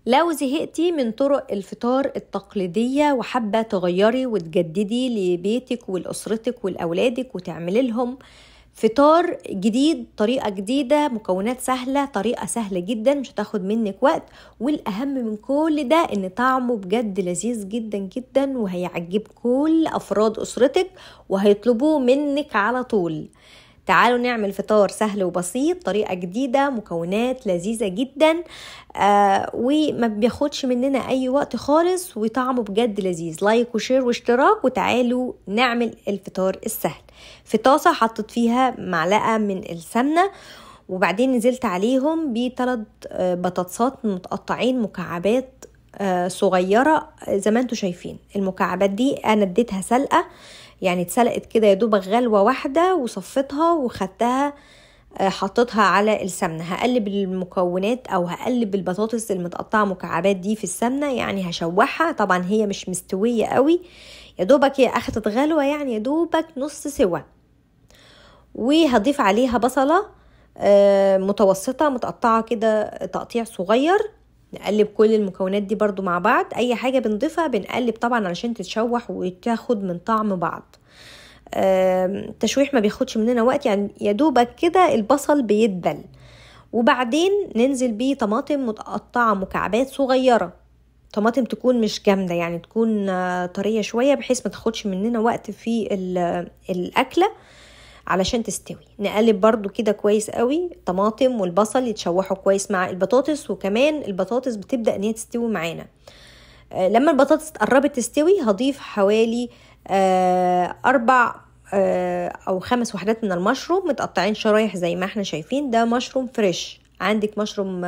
لو زهقتي من طرق الفطار التقليدية وحابة تغيري وتجددي لبيتك ولأسرتك ولأولادك وتعملي لهم فطار جديد، طريقة جديدة، مكونات سهلة، طريقة سهلة جدا مش هتاخد منك وقت، والأهم من كل ده ان طعمه بجد لذيذ جدا جدا وهيعجب كل أفراد أسرتك وهيطلبوه منك على طول. تعالوا نعمل فطار سهل وبسيط، طريقة جديدة، مكونات لذيذة جدا، وما بياخدش مننا اي وقت خالص وطعمه بجد لذيذ. لايك وشير واشتراك، وتعالوا نعمل الفطار السهل. في طاسة حطت فيها معلقة من السمنة، وبعدين نزلت عليهم ب3 بطاطسات متقطعين مكعبات صغيرة زي ما انتوا شايفين. المكعبات دي انا اديتها سلقة، يعني اتسلقت كده يا دوبك غلوة واحدة وصفتها وخدتها حطيتها على السمنة. هقلب المكونات او هقلب البطاطس المتقطعة مكعبات دي في السمنة، يعني هشوحها. طبعا هي مش مستوية قوي، يا دوبك هي اخدت غلوة، يعني يا دوبك نص سوا. وهضيف عليها بصلة متوسطة متقطعة كده تقطيع صغير. نقلب كل المكونات دي برضو مع بعض. اي حاجة بنضيفها بنقلب طبعا علشان تتشوح وتاخد من طعم بعض. التشويح ما بياخدش مننا وقت، يعني يا دوبك كده البصل بيدبل. وبعدين ننزل بيه طماطم متقطعة مكعبات صغيرة، طماطم تكون مش جامدة، يعني تكون طرية شوية بحيث ما تاخدش مننا وقت في الأكلة علشان تستوي. نقلب برضو كده كويس قوي، طماطم والبصل يتشوحوا كويس مع البطاطس، وكمان البطاطس بتبدأ ان هي تستوي معانا. لما البطاطس قربت تستوي هضيف حوالي 4 أو 5 وحدات من المشروم متقطعين شرايح زي ما احنا شايفين. ده مشروم فريش، عندك مشروم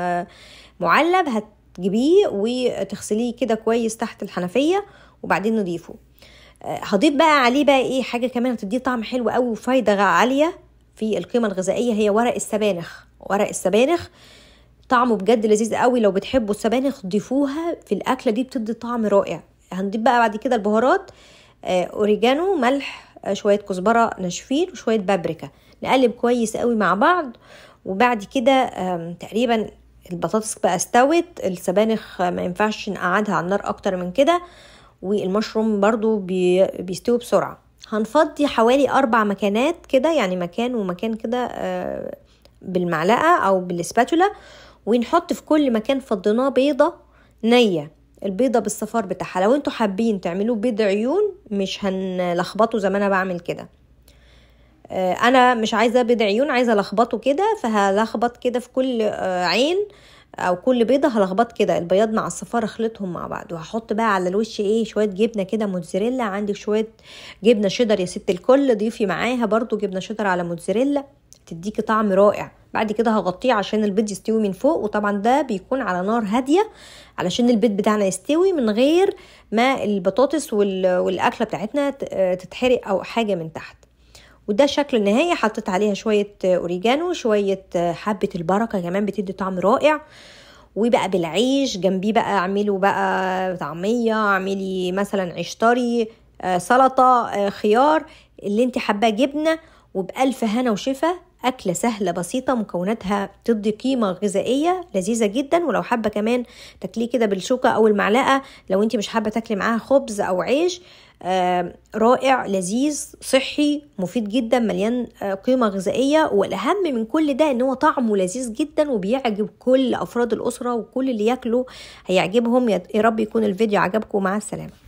معلب هتجيبيه وتغسليه كده كويس تحت الحنفية وبعدين نضيفه. هضيف بقى عليه بقى ايه حاجة كمان هتديه طعم حلو قوي وفايدة عالية في القيمة الغذائية، هي ورق السبانخ. ورق السبانخ طعمه بجد لذيذ قوي، لو بتحبوا السبانخ ضيفوها في الأكلة دي بتدي طعم رائع. هنضيف بقى بعد كده البهارات، أوريجانو، ملح، شوية كزبرة ناشفين وشوية بابريكا. نقلب كويس قوي مع بعض. وبعد كده تقريبا البطاطس بقى استوت، السبانخ ما ينفعش نقعدها على النار اكتر من كده، والمشروم برضو بيستوي بسرعة. هنفضي حوالي 4 مكانات كده، يعني مكان ومكان كده بالمعلقة او بالسباتولا، ونحط في كل مكان فضيناه بيضة نية. البيضة بالصفار بتاعها، لو انتوا حابين تعملوه بيض عيون مش هنلخبطه زي ما انا بعمل كده. انا مش عايزة بيض عيون، عايزة لخبطه كده، فهلخبط كده في كل عين او كل بيضة هلخبط كده البياض مع الصفار اخلطهم مع بعض. وهحط بقى على الوش شوية جبنة كده موتزاريلا. عندك شوية جبنة شيدر يا ست الكل ضيفي معاها برضو جبنة شيدر على موتزاريلا، تديكي طعم رائع. بعد كده هغطيه عشان البيض يستوي من فوق، وطبعا ده بيكون على نار هادية علشان البيض بتاعنا يستوي من غير ما البطاطس والاكلة بتاعتنا تتحرق او حاجة من تحت. وده شكل النهاية. حطيت عليها شوية أوريجانو، شوية حبة البركة كمان بتدي طعم رائع. وبقى بالعيش جنبيه بقى اعملوا بقى طعمية، اعملي مثلا عيش طري، سلطة، خيار، اللي انت حابة، جبنة، وبألف هنا وشفا. أكلة سهلة بسيطة مكوناتها تدي قيمة غذائية لذيذة جدا. ولو حابة كمان تاكليه كده بالشوكة أو المعلقة، لو انت مش حابة تاكلي معاها خبز أو عيش، رائع لذيذ صحي مفيد جدا مليان قيمة غذائية. والأهم من كل ده ان هو طعمه لذيذ جدا وبيعجب كل أفراد الأسرة، وكل اللي ياكله هيعجبهم. يا رب يكون الفيديو عجبكم. مع السلامة.